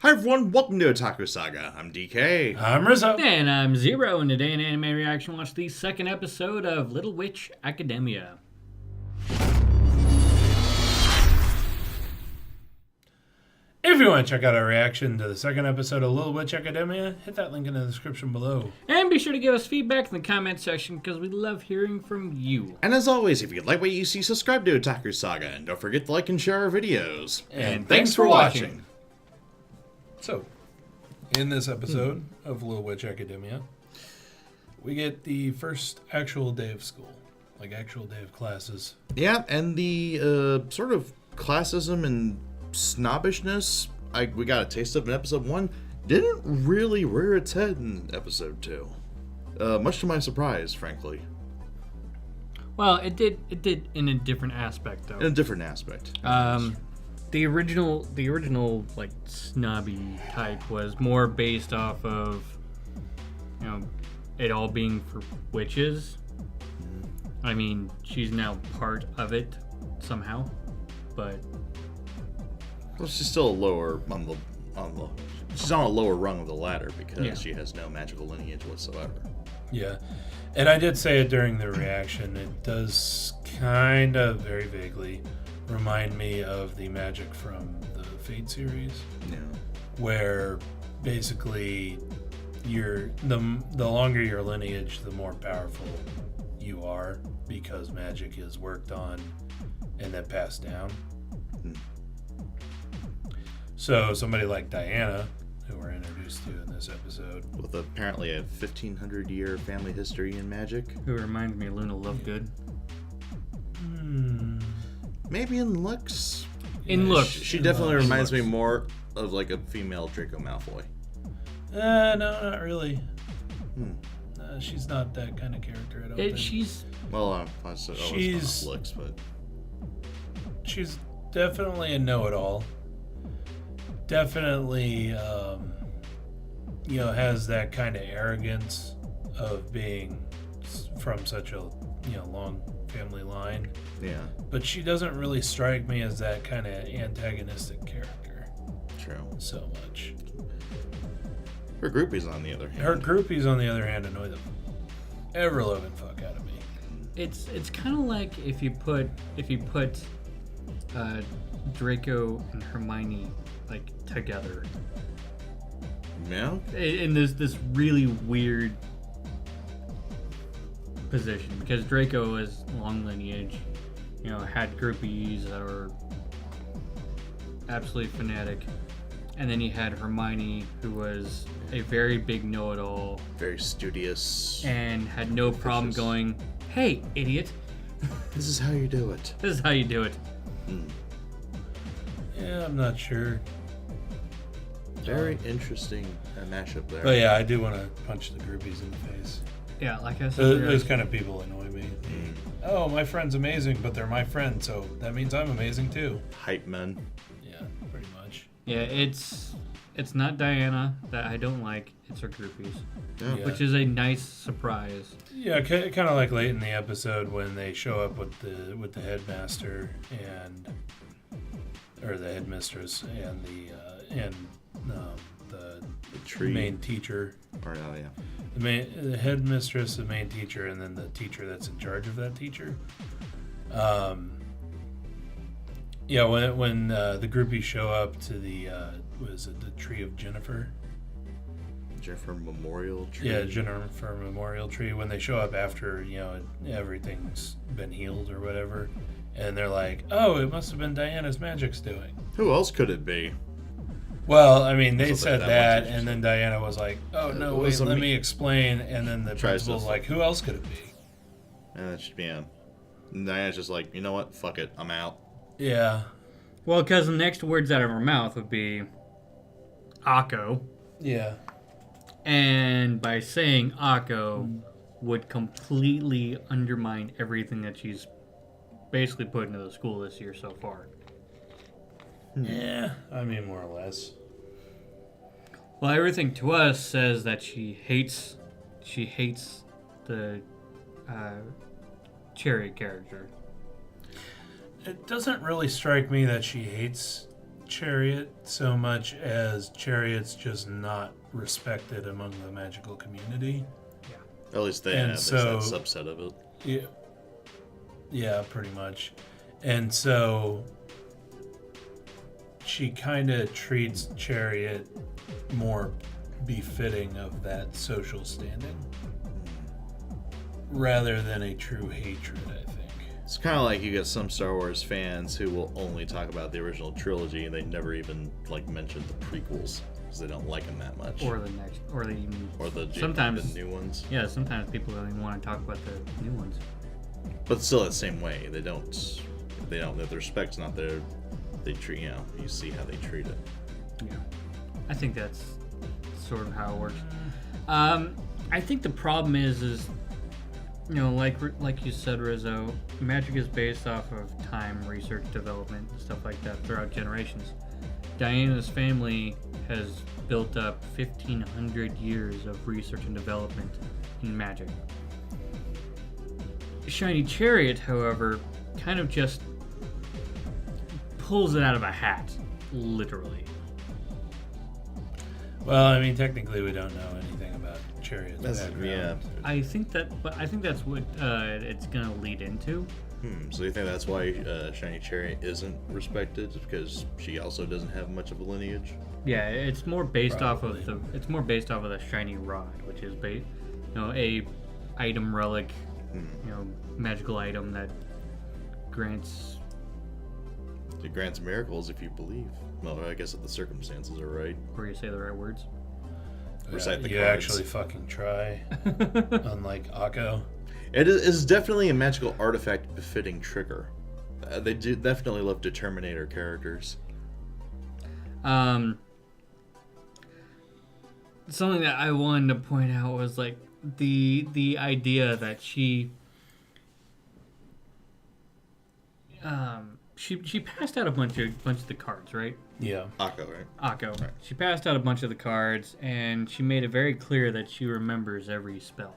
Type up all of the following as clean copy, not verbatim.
Hi everyone, welcome to Otaku Saga. I'm DK. I'm Rizzo. And I'm Zero, and today in Anime Reaction, watch the second episode of Little Witch Academia. If you want to check out our reaction to the second episode of Little Witch Academia, hit that link in the description below. And be sure to give us feedback in the comment section, because we love hearing from you. And as always, if you like what you see, subscribe to Otaku Saga, and don't forget to like and share our videos. And thanks for watching. So, in this episode of Little Witch Academia, we get the first actual day of school, like actual day of classes. Yeah, and the sort of classism and snobbishness we got a taste of in episode 1 didn't really rear its head in episode 2. Much to my surprise, frankly. Well, it did in a different aspect, though. In a different aspect. The original like snobby type was more based off of, you know, it all being for witches. I mean, she's now part of it somehow, but Well, she's still lower on the she's on a lower rung of the ladder because she has no magical lineage whatsoever. Yeah, and I did say it during the reaction. It does kind of very vaguely remind me of the magic from the Fate series. Yeah. Where basically the longer your lineage, the more powerful you are because magic is worked on and then passed down. So somebody like Diana, who we're introduced to in this episode, With apparently a 1,500-year family history in magic. who reminds me of Luna Lovegood. Maybe in looks. In looks. She definitely reminds me more of like a female Draco Malfoy. no, not really. She's not that kind of character. I don't think. She's Well, she's not looks, but she's definitely a know-it-all. Definitely, has that kind of arrogance of being from such a long family line. yeah, But she doesn't really strike me as that kind of antagonistic character true. so much. Her groupies, on the other hand. Her groupies, on the other hand, annoy the ever-loving fuck out of me. it's kind of like if you put Draco and Hermione like together. Yeah. In this really weird position, because Draco is long lineage, had groupies that were absolutely fanatic, and then you had Hermione, who was a very big know-it-all, Very studious. and had no problem going, "Hey, idiot, This is how you do it. this is how you do it." Yeah, I'm not sure. Very interesting mashup there. But yeah, I do want to punch the groupies in the face. Yeah, like I said, Those kind of people annoy me. Oh, my friend's amazing, but they're my friend, so that means I'm amazing too. Hype men. Yeah, pretty much. yeah, it's not Diana that I don't like; it's her groupies, Yeah. Yeah. which is a nice surprise. Yeah, kind of like late in the episode when they show up with the headmaster or the headmistress and the tree. main teacher. Or, oh, yeah. The headmistress, the main teacher, and then the teacher that's in charge of that teacher. When the groupies show up to the the tree of Jennifer? Jennifer Memorial Tree. Yeah, Jennifer Memorial Tree. When they show up after everything's been healed or whatever, and they're like, "Oh, it must have been Diana's magic's doing." Who else could it be? Well, I mean, they That's said what that, that and then Diana was like, "Oh no, It wait, was let me explain." And then the Tries principal's to- like, "Who else could it be?" And that should be him. And Diana's just like, you know what? Fuck it. I'm out. Yeah, Well, because the next words out of her mouth would be Akko, yeah. and by saying Akko would completely undermine everything that she's basically put into the school this year so far. Yeah, I mean, more or less. Well, everything to us says that she hates the Cherry character. It doesn't really strike me that she hates Chariot so much as Chariot's just not respected among the magical community. At least they And have so- that subset of it. Yeah, pretty much. And so she kind of treats Chariot more befitting of that social standing rather than a true hatred, I think. It's kind of like you get some Star Wars fans who will only talk about the original trilogy and they never even like mention the prequels because they don't like them that much. Or the next, or the even Or the sometimes the new ones. Yeah, sometimes people don't even want to talk about the new ones. But still, the same way, they don't. The respect's not there. They treat, you see how they treat it. Yeah, I think that's sort of how it works. I think the problem is like you said, Rizzo, magic is based off of time, research, development, stuff like that throughout generations. Diana's family has built up 1,500 years of research and development in magic. Shiny Chariot, however, kind of just pulls it out of a hat, literally. Well, I mean, technically we don't know anything about Chariot's background. Yeah. I think that's what it's gonna lead into. So you think that's why Shiny Chariot isn't respected? Because she also doesn't have much of a lineage? Yeah, it's more based Probably. off of the shiny rod, which is a item relic, magical item that grants. It grants miracles if you believe. Well, I guess if the circumstances are right. Or you say the right words. Recite the you cards. actually fucking try, unlike Akko. It is definitely a magical artifact befitting Trigger. They do definitely love to terminate her characters. Something that I wanted to point out was like the idea that she passed out a bunch of the cards, right? Yeah. Akko, right? Akko. Right. She passed out a bunch of the cards, and she made it very clear that she remembers every spell.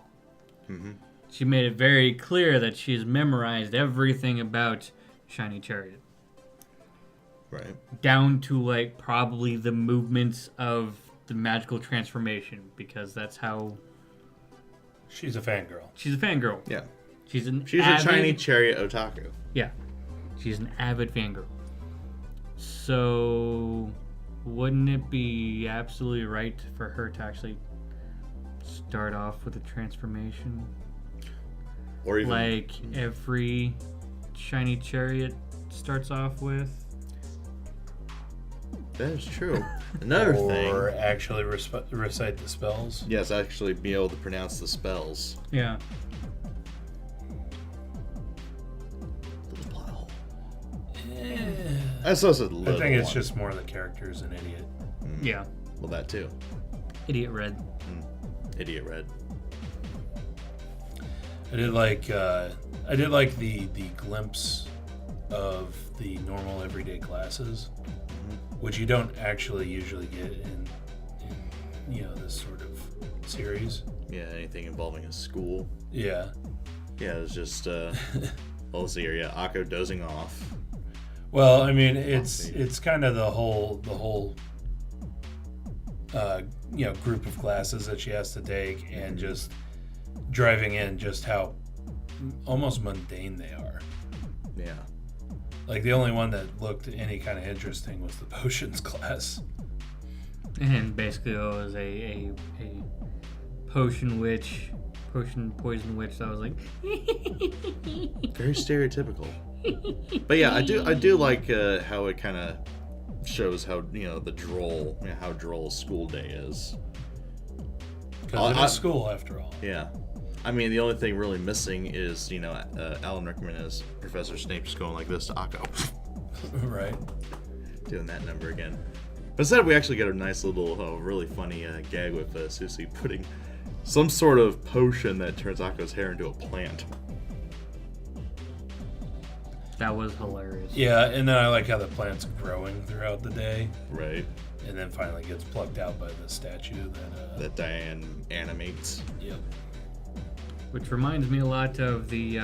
Mm-hmm. She made it very clear that she's memorized everything about Shiny Chariot. Right. Down to, like, probably the movements of the magical transformation, because that's how... She's a fangirl. She's a fangirl. Yeah. She's a Shiny Chariot otaku. Yeah. She's an avid fangirl. So, wouldn't it be absolutely right for her to actually start off with a transformation? Or even Like every Shiny Chariot starts off with? that is true. Another Or thing. actually recite the spells. Yes, actually be able to pronounce the spells. Yeah. Little plot hole. That's also a little I think it's one. just more the character's an idiot. Yeah. Well, that too. Idiot Red. Idiot Red. I did like the glimpse of the normal everyday classes, which you don't actually usually get in this sort of series. Yeah, anything involving a school. Yeah. Yeah, it's just well, let's see here. Yeah, Akko dozing off. Well, I mean, it's kind of the whole group of classes that she has to take, and just driving in just how almost mundane they are. Yeah. Like the only one that looked any kind of interesting was the potions class. And basically it was a poison witch that was like Very stereotypical. But yeah, I do like how it kind of shows how how droll school day is. Because it is school after all. Yeah. I mean, the only thing really missing is, Alan Rickman as Professor Snape just going like this to Akko. Right. Doing that number again. But instead, we actually get a nice little, really funny gag with Susie putting some sort of potion that turns Akko's hair into a plant. that was hilarious. Yeah, and then I like how the plant's growing throughout the day, Right. and then finally gets plucked out by the statue That Diane animates. Yep. Which reminds me a lot of the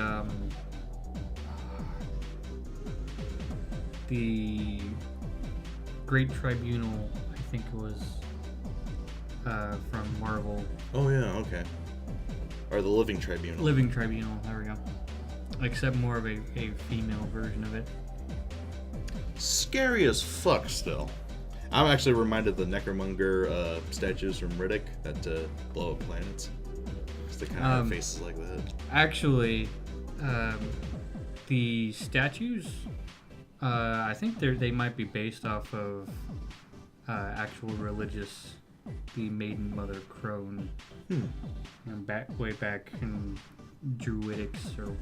Great Tribunal, I think it was from Marvel. Oh yeah, okay. Or the Living Tribunal. Living Tribunal, there we go. Except more of a female version of it. Scary as fuck still. I'm actually reminded of the Necromonger statues from Riddick that blow up planets. Because they kind of have faces like that. Actually, the statues, I think they might be based off of actual religious, the Maiden Mother Crone. Way back in Druidics or...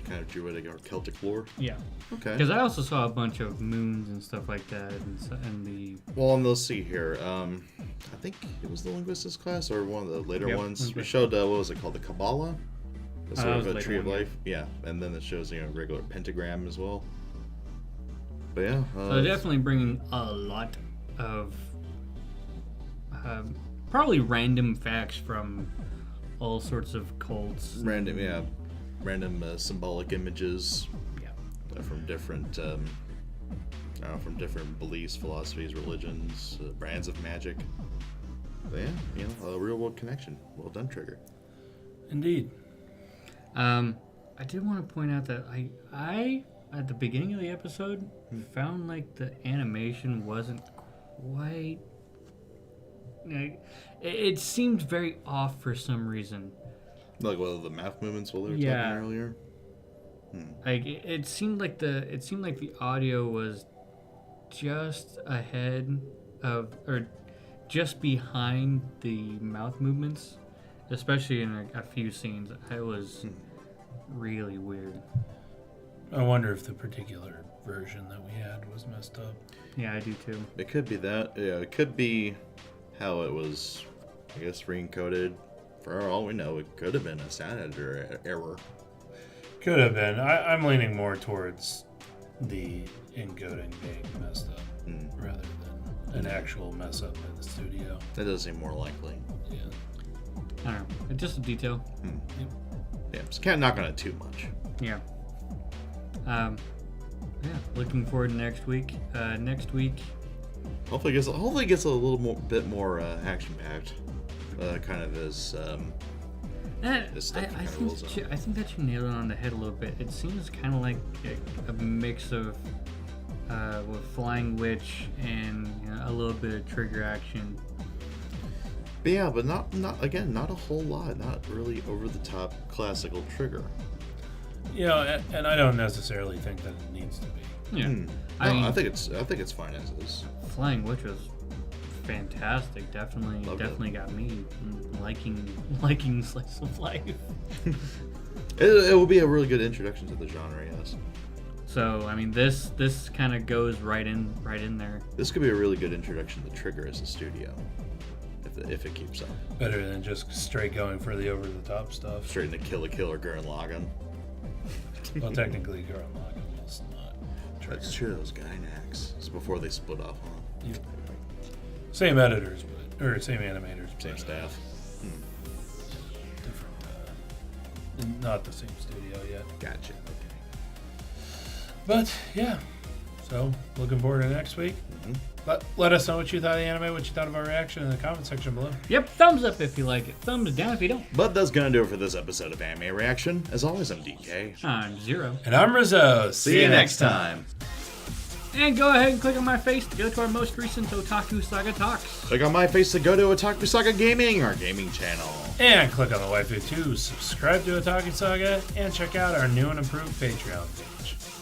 Kind of Druidic or Celtic lore? Yeah. Okay. Because I also saw a bunch of moons and stuff like that, and the... Well, and let's see here. I think it was the linguistics class or one of the later ones. We showed, what was it called? The Kabbalah? The sort of a tree of life. Yeah. And then it shows, regular pentagram as well. But yeah. So they're definitely bringing a lot of probably random facts from all sorts of cults. Random symbolic images. Yeah. From different, from different beliefs, philosophies, religions, brands of magic. But yeah, a real world connection. Well done, Trigger. Indeed. I did want to point out that I at the beginning of the episode found like the animation wasn't quite. It seemed very off for some reason. Like the mouth movements while they were talking earlier. Like it seemed like the audio was just ahead of or just behind the mouth movements, especially in a few scenes. It was really weird. I wonder if the particular version that we had was messed up. Yeah, I do too. It could be that. Yeah, it could be how it was, I guess, re-encoded. For all we know, it could have been a sound editor error. Could have been. I'm leaning more towards the encoding being messed up rather than an actual mess up in the studio. That does seem more likely. Yeah. I don't know. It's just a detail. Yep. Yeah, just can't knock on it too much. Yeah. Looking forward to next week. Next week. Hopefully it gets a little bit more action packed. Kind of as stuff I think that you nailed it on the head a little bit. It seems kind of like a mix of with Flying Witch and a little bit of trigger action. But yeah, but not a whole lot. Not really over the top classical Trigger. And I don't necessarily think that it needs to be. Yeah, I think it's fine as is. Flying Witch was fantastic. Definitely got me liking slice of life. It will be a really good introduction to the genre, yes. So I mean, this kind of goes right in there. This could be a really good introduction to Trigger as a studio, if it keeps up. Better than just straight going for the over the top stuff. Straight into Kill or Gurren Lagann. Well, technically, Gurren Lagann was not Trigger. That's true. That was Gainax. It's before they split off, huh? Yep. Same editors, or same animators, same staff. Different. Not the same studio yet. Gotcha. Okay. But yeah, so looking forward to next week. But let us know what you thought of the anime, what you thought of our reaction in the comment section below. Yep, thumbs up if you like it, thumbs down if you don't. But that's gonna do it for this episode of Anime Reaction. As always, I'm DK. I'm Zero. And I'm Rizzo. See you next time. And go ahead and click on my face to go to our most recent Otaku Saga talks. Click on my face to go to Otaku Saga Gaming, our gaming channel. And click on the waifu to subscribe to Otaku Saga and check out our new and improved Patreon page.